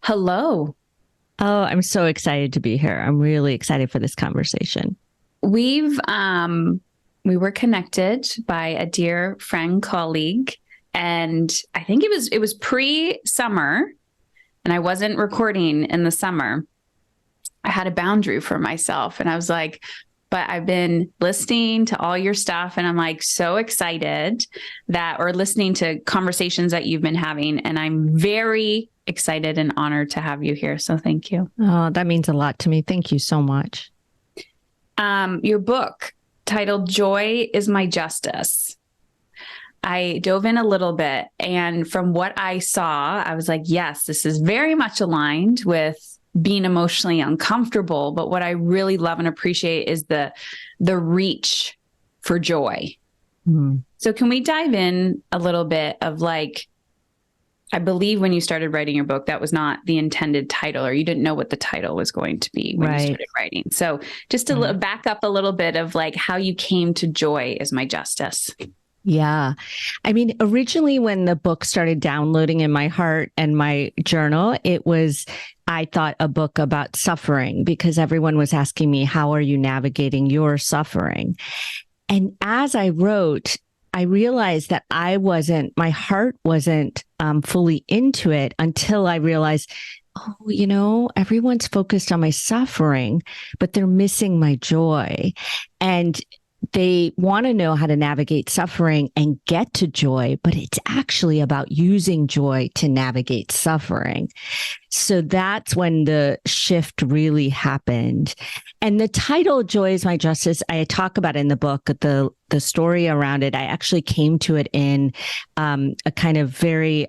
Hello. Oh, I'm so excited to be here. I'm really excited for this conversation. We've we were connected by a dear friend colleague, and I think it was pre-summer, and I wasn't recording in the summer. I had a boundary for myself, and I was like, but I've been listening to all your stuff, and I'm like so excited or listening to conversations that you've been having, and I'm very excited and honored to have you here. So thank you. Oh, that means a lot to me. Thank you so much. Your book titled Joy is My Justice. I dove in a little bit, and from what I saw, I was like, yes, this is very much aligned with being emotionally uncomfortable. But what I really love and appreciate is the reach for joy. Mm. So can we dive in a little bit of like, I believe when you started writing your book, that was not the intended title, or you didn't know what the title was going to be when you started writing. So just to back up a little bit of like how you came to Joy is My Justice. Yeah. I mean, originally when the book started downloading in my heart and my journal, I thought a book about suffering because everyone was asking me, how are you navigating your suffering? And as I wrote, I realized that my heart wasn't fully into it until I realized, everyone's focused on my suffering, but they're missing my joy. And they want to know how to navigate suffering and get to joy, but it's actually about using joy to navigate suffering. So that's when the shift really happened. And the title, Joy is My Justice, I talk about in the book, the story around it. I actually came to it in a kind of very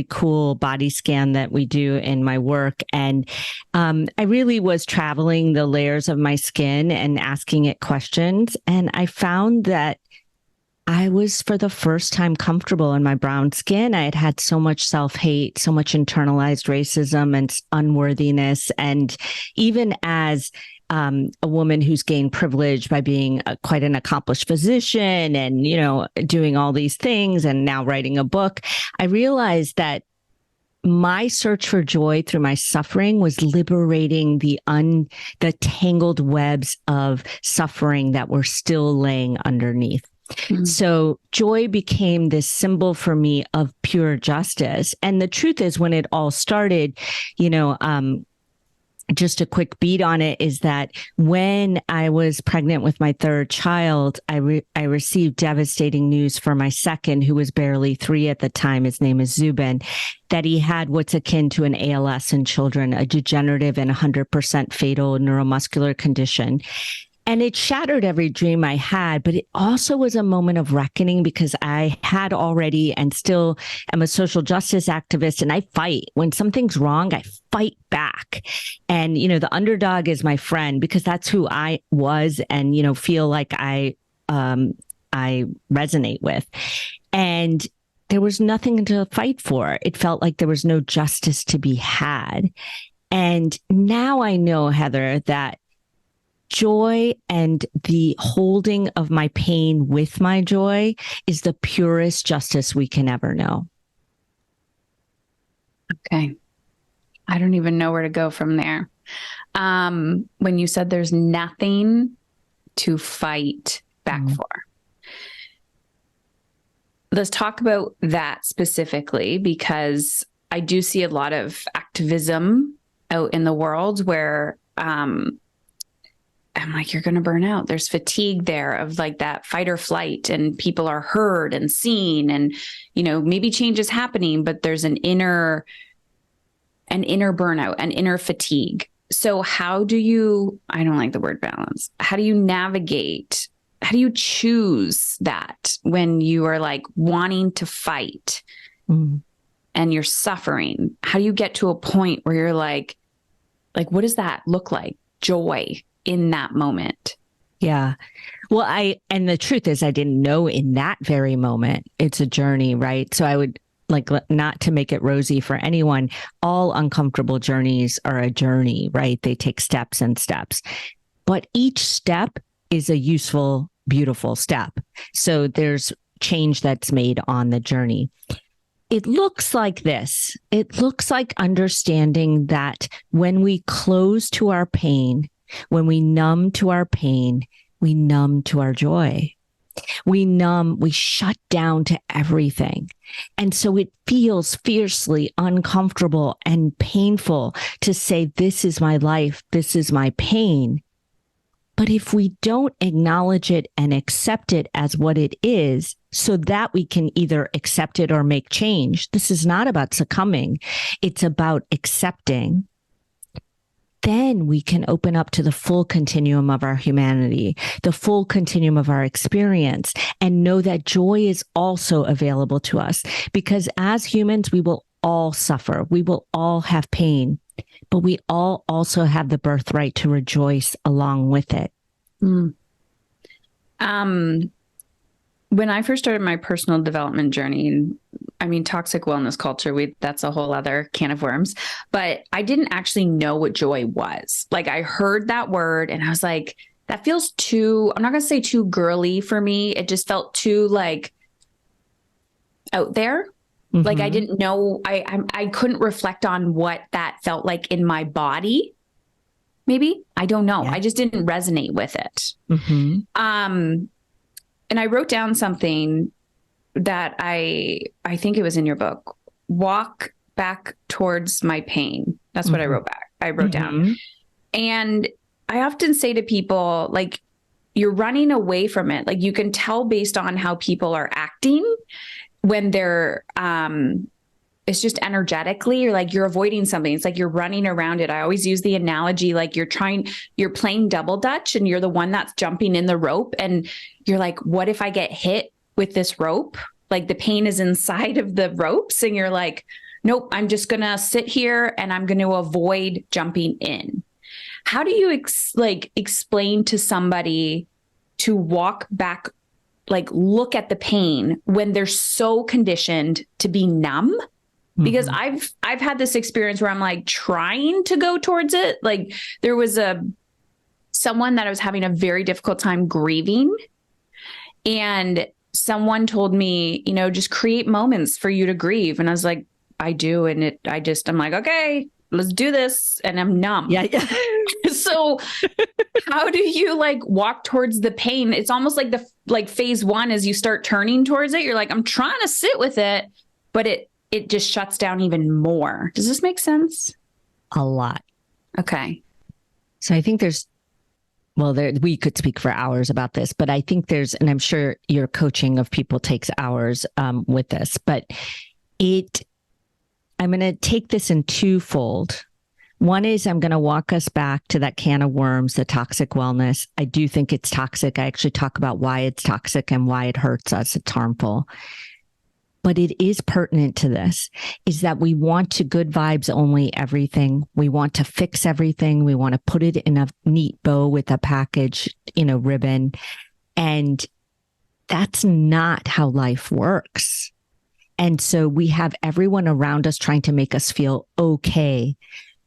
cool body scan that we do in my work. And I really was traveling the layers of my skin and asking it questions. And I found that I was for the first time comfortable in my brown skin. I had had so much self-hate, so much internalized racism and unworthiness. And even as a woman who's gained privilege by being quite an accomplished physician and, doing all these things and now writing a book, I realized that my search for joy through my suffering was liberating the tangled webs of suffering that were still laying underneath. Mm-hmm. So joy became this symbol for me of pure justice. And the truth is, when it all started, just a quick beat on it is that when I was pregnant with my third child, I received devastating news for my second, who was barely 3 at the time. His name is Zubin, that he had what's akin to an ALS in children, a degenerative and 100% fatal neuromuscular condition. And it shattered every dream I had, but it also was a moment of reckoning because I had already and still am a social justice activist, and I fight. When something's wrong, I fight back. And, the underdog is my friend because that's who I was and, feel like I resonate with. And there was nothing to fight for. It felt like there was no justice to be had. And now I know, Heather, that joy and the holding of my pain with my joy is the purest justice we can ever know. Okay. I don't even know where to go from there. When you said there's nothing to fight back for, let's talk about that specifically, because I do see a lot of activism out in the world where, I'm like, you're going to burn out. There's fatigue there of like that fight or flight, and people are heard and seen, and, maybe change is happening, but there's an inner burnout, an inner fatigue. So I don't like the word balance. How do you navigate? How do you choose that when you are like wanting to fight and you're suffering? How do you get to a point where you're like, what does that look like? Joy in that moment. Yeah. Well, and the truth is I didn't know in that very moment. It's a journey, right? So I would like, not to make it rosy for anyone, all uncomfortable journeys are a journey, right? They take steps and steps, but each step is a useful, beautiful step. So there's change that's made on the journey. It looks like this. It looks like understanding that when we close to our pain, when we numb to our pain, we numb to our joy. We shut down to everything. And so it feels fiercely uncomfortable and painful to say, this is my life, this is my pain. But if we don't acknowledge it and accept it as what it is, so that we can either accept it or make change, this is not about succumbing. It's about accepting. Then we can open up to the full continuum of our humanity, the full continuum of our experience, and know that joy is also available to us. Because as humans, we will all suffer. We will all have pain, but we all also have the birthright to rejoice along with it. Mm. When I first started my personal development journey, I mean, toxic wellness culture, that's a whole other can of worms, but I didn't actually know what joy was. Like, I heard that word and I was like, that feels too, I'm not going to say too girly for me. It just felt too like out there. Mm-hmm. Like, I didn't know, I couldn't reflect on what that felt like in my body. Maybe, I don't know. Yeah. I just didn't resonate with it. Mm-hmm. And I wrote down something that I think it was in your book. Walk back towards my pain. That's what I wrote back. I wrote down. And I often say to people, like, you're running away from it. Like, you can tell based on how people are acting when they're, it's just energetically, you're like, you're avoiding something. It's like you're running around it. I always use the analogy, like you're playing double dutch and you're the one that's jumping in the rope. And you're like, what if I get hit with this rope? Like, the pain is inside of the ropes. And you're like, nope, I'm just going to sit here and I'm going to avoid jumping in. How do you explain to somebody to walk back, like look at the pain when they're so conditioned to be numb? Because I've had this experience where I'm like trying to go towards it. Like, there was someone that I was having a very difficult time grieving, and someone told me, just create moments for you to grieve. And I was like, I do. And I'm like, okay, let's do this. And I'm numb. Yeah. So how do you walk towards the pain? It's almost like phase one, as you start turning towards it, you're like, I'm trying to sit with it, but it just shuts down even more. Does this make sense? A lot. Okay. So I think we could speak for hours about this, but I think and I'm sure your coaching of people takes hours with this, but I'm going to take this in twofold. One is I'm going to walk us back to that can of worms, the toxic wellness. I do think it's toxic. I actually talk about why it's toxic and why it hurts us. It's harmful. But it is pertinent to this, is that we want to good vibes only everything. We want to fix everything. We want to put it in a neat bow with a package, ribbon. And that's not how life works. And so we have everyone around us trying to make us feel okay,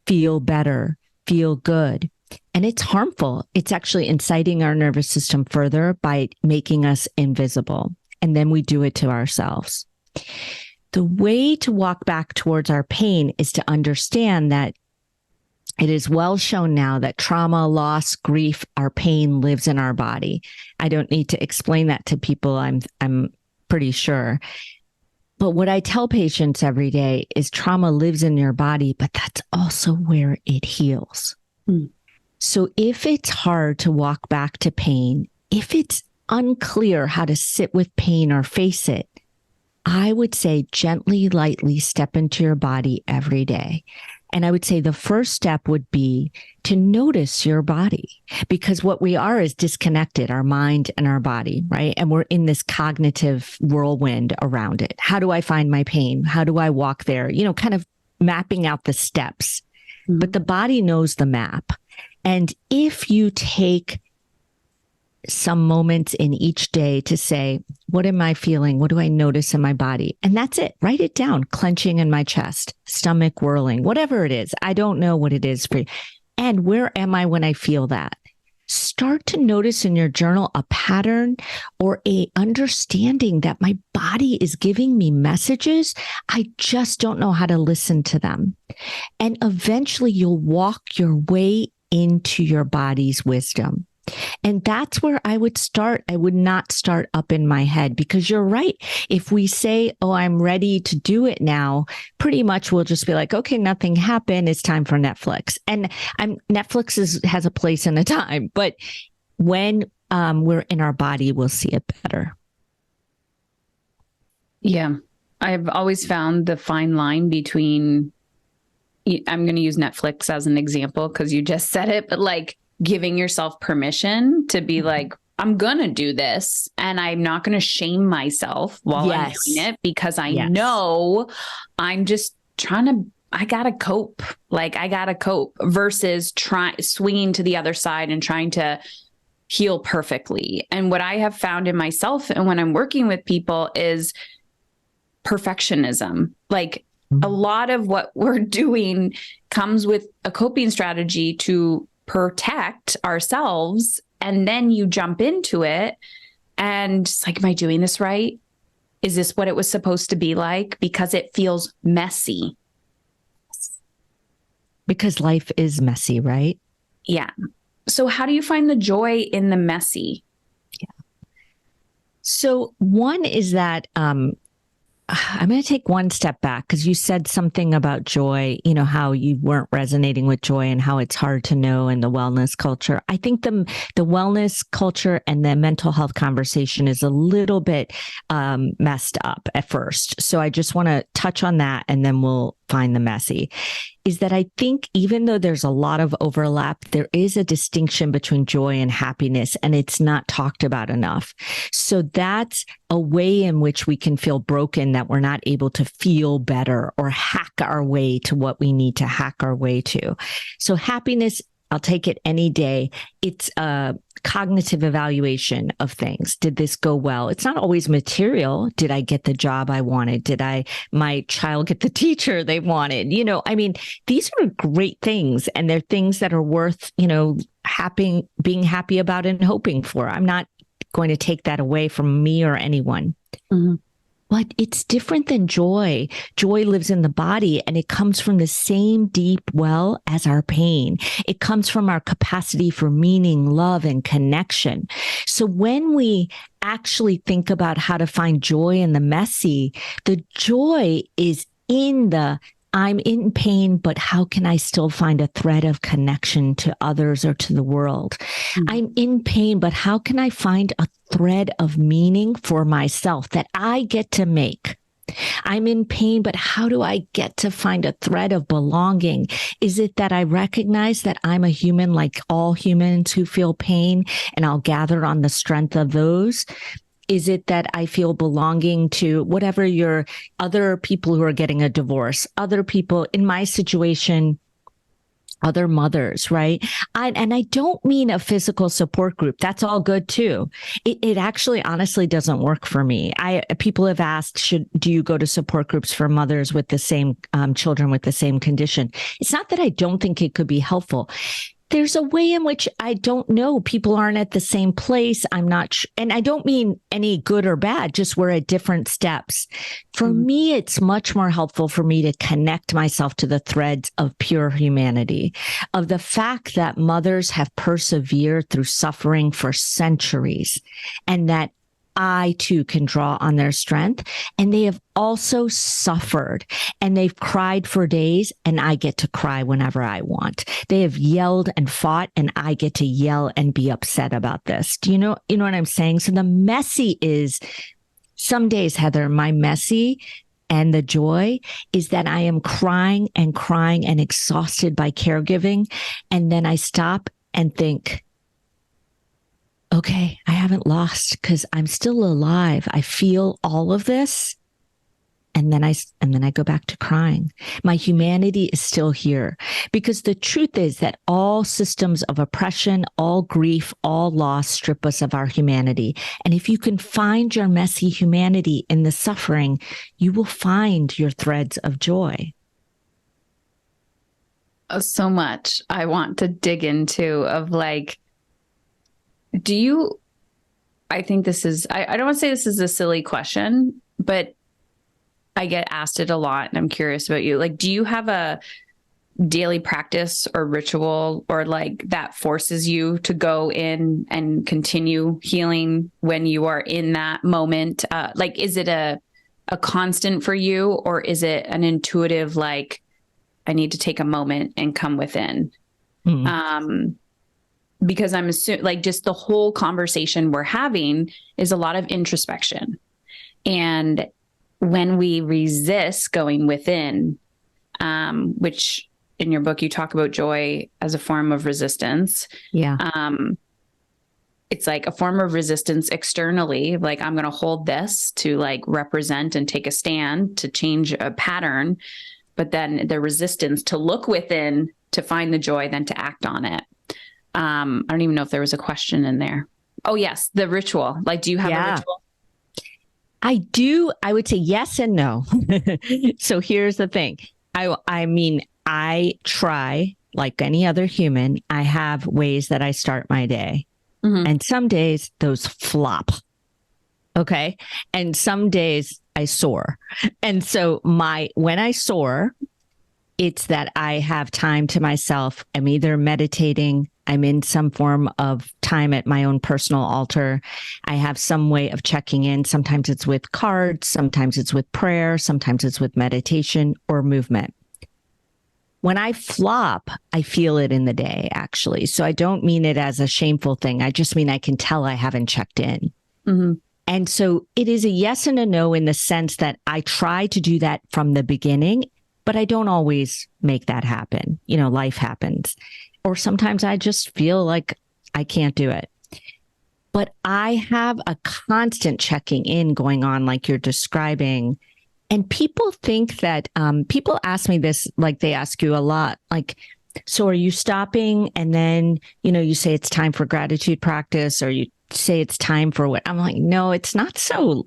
feel better, feel good. And it's harmful. It's actually inciting our nervous system further by making us invisible. And then we do it to ourselves. The way to walk back towards our pain is to understand that it is well shown now that trauma, loss, grief, our pain lives in our body. I don't need to explain that to people. I'm pretty sure. But what I tell patients every day is trauma lives in your body, but that's also where it heals. So if it's hard to walk back to pain, if it's unclear how to sit with pain or face it, I would say gently, lightly step into your body every day. And I would say the first step would be to notice your body, because what we are is disconnected, our mind and our body, right? And we're in this cognitive whirlwind around it. How do I find my pain? How do I walk there? Kind of mapping out the steps, but the body knows the map. And if you take some moments in each day to say, what am I feeling? What do I notice in my body? And that's it. Write it down. Clenching in my chest, stomach whirling, whatever it is. I don't know what it is for you. And where am I when I feel that? start to notice in your journal a pattern or a understanding that my body is giving me messages. I just don't know how to listen to them. And eventually you'll walk your way into your body's wisdom. And that's where I would start. I would not start up in my head, because you're right. If we say, oh, I'm ready to do it now, pretty much we'll just be like, okay, nothing happened. It's time for Netflix. And Netflix has a place and a time. But when we're in our body, we'll see it better. Yeah. I've always found the fine line between, I'm going to use Netflix as an example because you just said it, but like, giving yourself permission to be like, I'm going to do this and I'm not going to shame myself while I'm doing it, because I know I'm just I got to cope. Like I got to cope versus swinging to the other side and trying to heal perfectly. And what I have found in myself and when I'm working with people is perfectionism. Like a lot of what we're doing comes with a coping strategy to protect ourselves. And then you jump into it and it's like, am I doing this right? Is this what it was supposed to be like? Because it feels messy. Because life is messy, right? Yeah. So how do you find the joy in the messy? Yeah. So one is that, I'm going to take one step back because you said something about joy, how you weren't resonating with joy and how it's hard to know in the wellness culture. I think the wellness culture and the mental health conversation is a little bit messed up at first. So I just want to touch on that and then we'll find the messy. Is that I think even though there's a lot of overlap, there is a distinction between joy and happiness, and it's not talked about enough. So that's a way in which we can feel broken, that we're not able to feel better or hack our way to what we need to hack our way to. So happiness, I'll take it any day. It's a cognitive evaluation of things. Did this go well? It's not always material. Did I get the job I wanted? Did my child get the teacher they wanted? These are great things, and they're things that are worth, being happy about and hoping for. I'm not going to take that away from me or anyone. Mm-hmm. But it's different than joy. Joy lives in the body, and it comes from the same deep well as our pain. It comes from our capacity for meaning, love, and connection. So when we actually think about how to find joy in the messy, the joy is in the I'm in pain, but how can I still find a thread of connection to others or to the world? Mm-hmm. I'm in pain, but how can I find a thread of meaning for myself that I get to make? I'm in pain, but how do I get to find a thread of belonging? Is it that I recognize that I'm a human like all humans who feel pain, and I'll gather on the strength of those? Is it that I feel belonging to whatever your other people who are getting a divorce, other people in my situation, other mothers, right? And I don't mean a physical support group. That's all good too. It actually honestly doesn't work for me. People have asked, do you go to support groups for mothers with the same children with the same condition? It's not that I don't think it could be helpful. There's a way in which I don't know. People aren't at the same place. I'm not, and I don't mean any good or bad, just we're at different steps. For me, it's much more helpful for me to connect myself to the threads of pure humanity, of the fact that mothers have persevered through suffering for centuries, and that I too can draw on their strength. And they have also suffered, and they've cried for days, and I get to cry whenever I want. They have yelled and fought, and I get to yell and be upset about this. Do you know what I'm saying? So the messy is some days, Heather, my messy and the joy is that I am crying and exhausted by caregiving. And then I stop and think, okay, I haven't lost because I'm still alive. I feel all of this. And then I go back to crying. My humanity is still here, because the truth is that all systems of oppression, all grief, all loss strip us of our humanity. And if you can find your messy humanity in the suffering, you will find your threads of joy. So much I want to dig into of like, do you, I think this is, I don't want to say this is a silly question, but I get asked it a lot and I'm curious about you. Like, do you have a daily practice or ritual or like that forces you to go in and continue healing when you are in that moment? Like, is it a constant for you, or is it an intuitive, like, I need to take a moment and come within? Because I'm assuming like just the whole conversation we're having is a lot of introspection. And when we resist going within, which in your book, you talk about joy as a form of resistance. Yeah. It's like a form of resistance externally. Like, I'm going to hold this to like represent and take a stand to change a pattern. But then the resistance to look within to find the joy, then to act on it. I don't even know if there was a question in there. Oh, yes. The ritual. Like, do you have a ritual? I do. I would say yes and no. So here's the thing. I mean, I try like any other human. I have ways that I start my day. Mm-hmm. And some days those flop. Okay. And some days I soar. And so when I soar, it's that I have time to myself. I'm either meditating, I'm in some form of time at my own personal altar. I have some way of checking in. Sometimes it's with cards, sometimes it's with prayer, sometimes it's with meditation or movement. When I flop, I feel it in the day, actually. So I don't mean it as a shameful thing. I just mean I can tell I haven't checked in. Mm-hmm. And so it is a yes and a no in the sense that I try to do that from the beginning, but I don't always make that happen. You know, life happens. Or sometimes I just feel like I can't do it. But I have a constant checking in going on like you're describing. And people think that people ask me this, like they ask you a lot, like, so are you stopping? And then, you know, you say it's time for gratitude practice, or you say it's time for what? I'm like, no, it's not so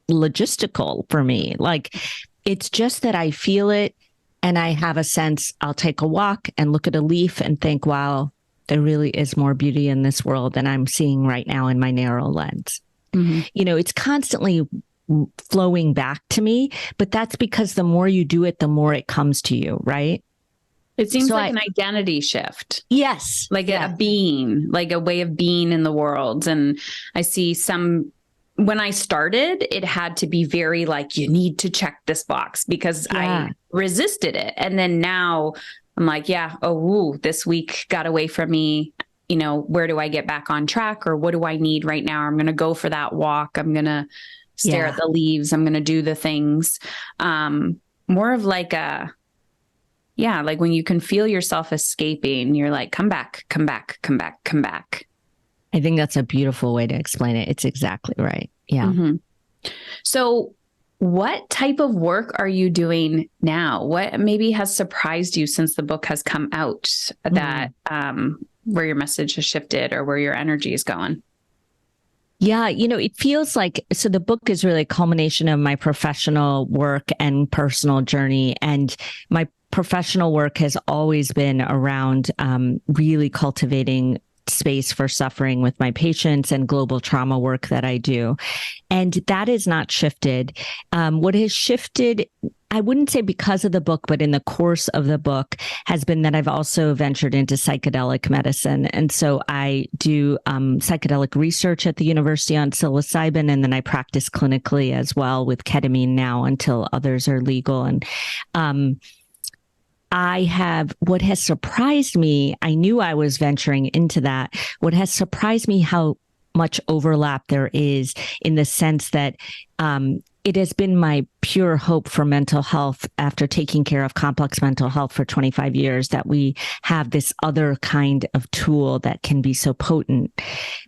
logistical for me. Like, it's just that I feel it. And I have a sense, I'll take a walk and look at a leaf and think, wow, there really is more beauty in this world than I'm seeing right now in my narrow lens. Mm-hmm. You know, it's constantly flowing back to me, but that's because the more you do it, the more it comes to you, right? It seems like an identity shift. Yes. Like a being, like a way of being in the world. And I see when I started, it had to be very like, you need to check this box because I resisted it. And then now I'm like, this week got away from me. You know, where do I get back on track, or what do I need right now? I'm going to go for that walk. I'm going to stare at the leaves. I'm going to do the things. More of like like when you can feel yourself escaping, you're like, come back, come back, come back, come back. I think that's a beautiful way to explain it. It's exactly right. Yeah. Mm-hmm. So what type of work are you doing now? What maybe has surprised you since the book has come out that where your message has shifted or where your energy is going? Yeah, you know, it feels like, so the book is really a culmination of my professional work and personal journey. And my professional work has always been around really cultivating space for suffering with my patients and global trauma work that I do. And that has not shifted. What has shifted, I wouldn't say because of the book, but in the course of the book, has been that I've also ventured into psychedelic medicine. And so I do psychedelic research at the university on psilocybin, and then I practice clinically as well with ketamine now until others are legal. And what has surprised me, I knew I was venturing into that. What has surprised me how much overlap there is, in the sense that it has been my pure hope for mental health after taking care of complex mental health for 25 years, that we have this other kind of tool that can be so potent.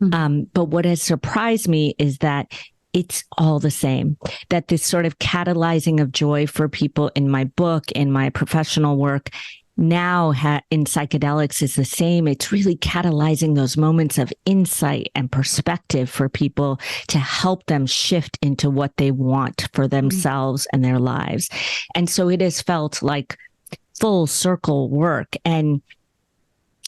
Mm-hmm. But what has surprised me is that it's all the same, that this sort of catalyzing of joy for people in my book, in my professional work, now in psychedelics is the same. It's really catalyzing those moments of insight and perspective for people to help them shift into what they want for themselves and their lives. And so it has felt like full circle work. And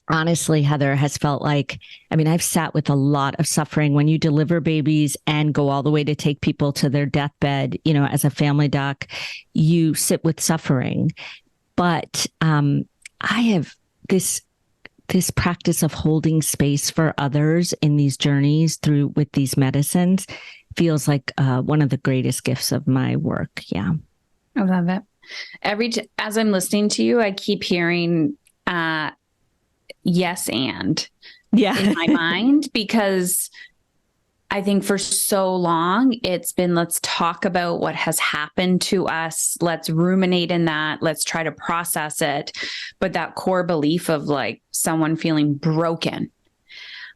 honestly, Heather, has felt like, I mean, I've sat with a lot of suffering when you deliver babies and go all the way to take people to their deathbed, you know, as a family doc, you sit with suffering. But I have this practice of holding space for others in these journeys through with these medicines feels like one of the greatest gifts of my work. Yeah. I love it. As I'm listening to you, I keep hearing yes and in my mind, because I think for so long it's been, let's talk about what has happened to us. Let's ruminate in that. Let's try to process it. But that core belief of like someone feeling broken,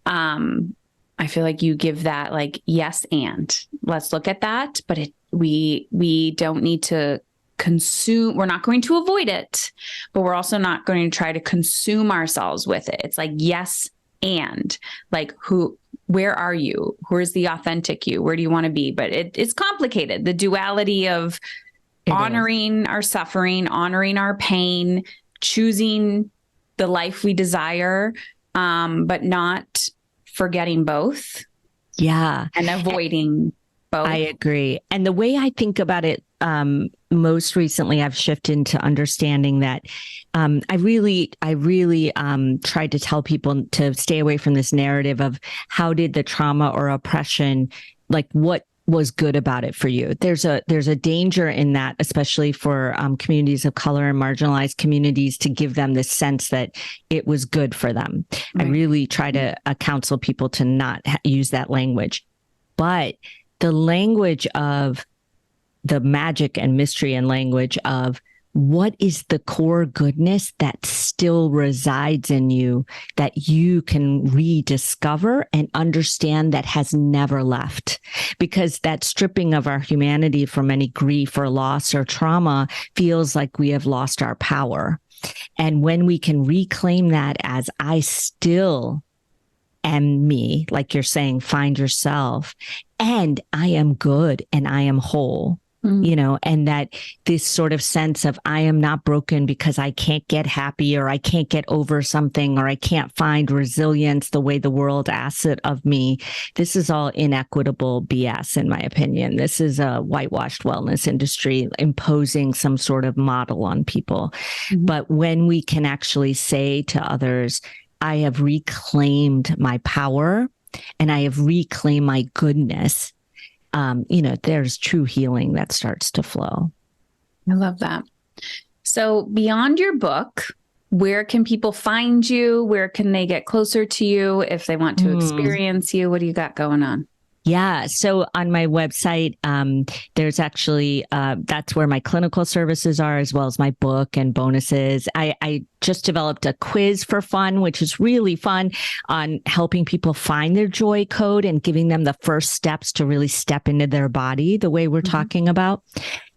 I feel like you give that like, yes, and let's look at that. But we don't need to consume. We're not going to avoid it, but we're also not going to try to consume ourselves with it. It's like, yes, and like, where are you? Where's the authentic you? Where do you want to be? But it's complicated. The duality of honoring our suffering, honoring our pain, choosing the life we desire, but not forgetting both. Yeah. And avoiding both. I agree. And the way I think about it, most recently, I've shifted into understanding that I really tried to tell people to stay away from this narrative of how did the trauma or oppression, like what was good about it for you. There's a danger in that, especially for communities of color and marginalized communities, to give them this sense that it was good for them. Right. I really try to counsel people to not use that language, but the language of the magic and mystery and language of what is the core goodness that still resides in you that you can rediscover and understand that has never left. Because that stripping of our humanity from any grief or loss or trauma feels like we have lost our power. And when we can reclaim that as I still am me, like you're saying, find yourself, and I am good and I am whole. You know, and that this sort of sense of I am not broken because I can't get happy or I can't get over something or I can't find resilience the way the world asks it of me. This is all inequitable BS, in my opinion. This is a whitewashed wellness industry imposing some sort of model on people. Mm-hmm. But when we can actually say to others, I have reclaimed my power and I have reclaimed my goodness, you know, there's true healing that starts to flow. I love that. So beyond your book, where can people find you? Where can they get closer to you if they want to experience you? What do you got going on? Yeah. So on my website, there's actually, that's where my clinical services are, as well as my book and bonuses. I just developed a quiz for fun, which is really fun, on helping people find their joy code and giving them the first steps to really step into their body the way we're talking about.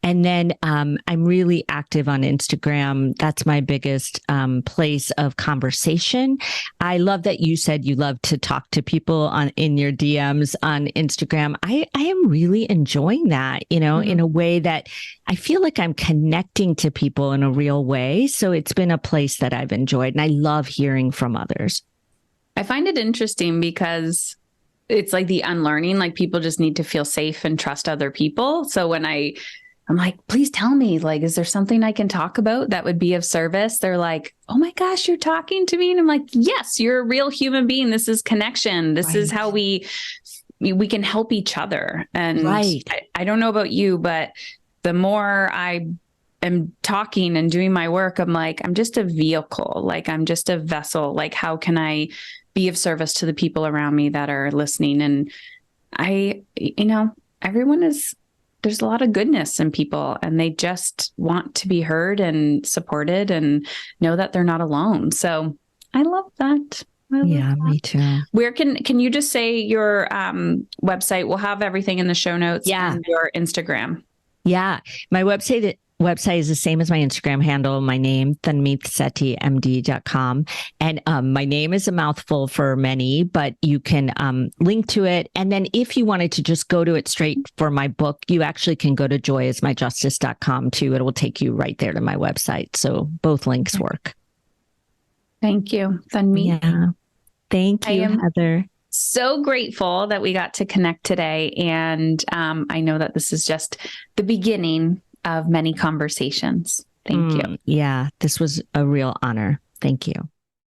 And then I'm really active on Instagram. That's my biggest place of conversation. I love that you said you love to talk to people in your DMs on Instagram. I am really enjoying that, you know, in a way that I feel like I'm connecting to people in a real way. So it's been a place that I've enjoyed, and I love hearing from others. I find it interesting because it's like the unlearning, like people just need to feel safe and trust other people. So when I'm like, please tell me, like, is there something I can talk about that would be of service? They're like, oh my gosh, you're talking to me. And I'm like, yes, you're a real human being. This is connection. This is how we can help each other. And I don't know about you, but the more I am talking and doing my work, I'm like, I'm just a vehicle. Like, I'm just a vessel. Like, how can I be of service to the people around me that are listening? And there's a lot of goodness in people, and they just want to be heard and supported and know that they're not alone. So I love that. Me too. Where can you just say your website? We'll have everything in the show notes. And your Instagram. Yeah. My website is the same as my Instagram handle. My name, Tanmeet, SethiMD.com. And my name is a mouthful for many, but you can link to it. And then if you wanted to just go to it straight for my book, you actually can go to joyismyjustice.com too. It will take you right there to my website. So both links work. Thank you, Tanmeet. Yeah. Thank I you, am Heather. so grateful that we got to connect today. And I know that this is just the beginning of many conversations. Thank you. Yeah, this was a real honor. Thank you.